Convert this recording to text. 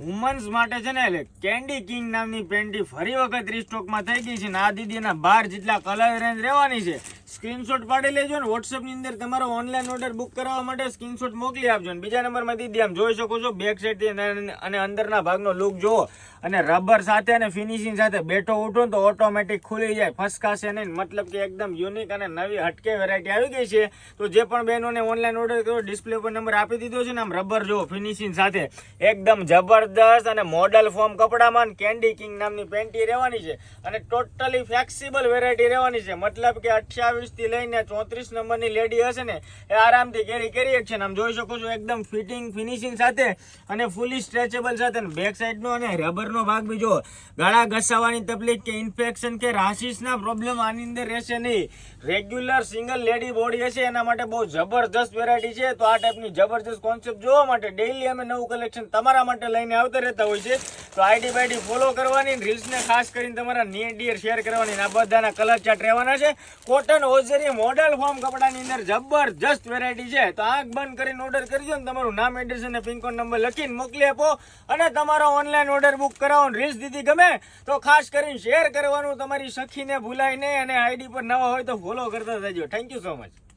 Women's માટે છે ને એટલે કેન્ડી કિંગ નામની પેન્ટી ફરી વખત રીસ્ટોકમાં થઈ ગઈ છે ને આ દીદીના 12 જેટલા કલર રેન્જ રહેવાની છે. સ્ક્રીનશોટ પાડી લેજો ને WhatsApp ની અંદર તમારો ઓનલાઈન ઓર્ડર બુક કરાવવા માટે સ્ક્રીનશોટ મોકલી આપજો. ને બીજા નંબરમાં દીદી આમ જોઈ શકો છો બેક સાઈડ થી અને અંદરના ભાગનો લુક જુઓ અને રબર સાથે અને ફિનિશિંગ સાથે બેઠો ઉઠો તો ઓટોમેટિક ખુલી જાય, ફસકાશે નહીં. મતલબ કે એકદમ યુનિક અને નવી હટકે વેરાયટી આવી ગઈ છે. તો જે પણ બહેનોને ઓનલાઈન ઓર્ડર કરો ડિસ્પ્લે પર નંબર આપી દીધો છે ને આમ રબર જુઓ ફિનિશિંગ સાથે એકદમ જબરદસ્ત અને મોડલ ફોર્મ કપડામાં કેન્ડી કિંગ નામની પેન્ટી રહેવાની છે અને ટોટલી ફ્લેક્સિબલ વેરાયટી રહેવાની છે. મતલબ કે 28 થી લઈને 34 નંબરની લેડી હશે ને એ આરામથી કેરી કરી શકશે. આમ જોઈ શકો છો એકદમ ફિટિંગ ફિનિશિંગ સાથે અને ફૂલી સ્ટ્રેચેબલ સાથે બેક સાઈડનો અને રબરનો ભાગ બી જો ગળા ઘસાવાની તકલીફ કે ઇન્ફેક્શન કે રાશિસના પ્રોબ્લેમ આની અંદર રહેશે નહીં. રેગ્યુલર સિંગલ લેડી બોડી હશે એના માટે બહુ જબરદસ્ત વેરાયટી છે. તો આ ટાઈપની જબરદસ્ત કોન્સેપ્ટ જોવા માટે ડેઈલી અમે નવું કલેક્શન તમારા માટે લઈને આવતા રહેતા હોય છે. તો આઈડી બાઈડી ફોલો કરવાની, રીલ્સને ખાસ કરીને તમારા નિયર ડિયર શેર કરવાની. આ બધાના કલર ચાર્ટ રહેવાના છે. કોટન હોજરી મોડલ ફોર્મ કપડાની અંદર જબરજસ્ત વેરાયટી છે. તો આંખ બંધ કરીને ઓર્ડર કરજો ને તમારું નામ એડ્રેસ અને પિનકોડ નંબર લખીને મોકલી આપો અને તમારો ઓનલાઈન ઓર્ડર બુક કરાવો. રીલ્સ દીદી ગમે તો ખાસ કરીને શેર કરવાનું, તમારી સખીને ભૂલાય નહીં અને આઈડી પર નવા હોય તો ફોલો કરતા જજો. Thank you so much.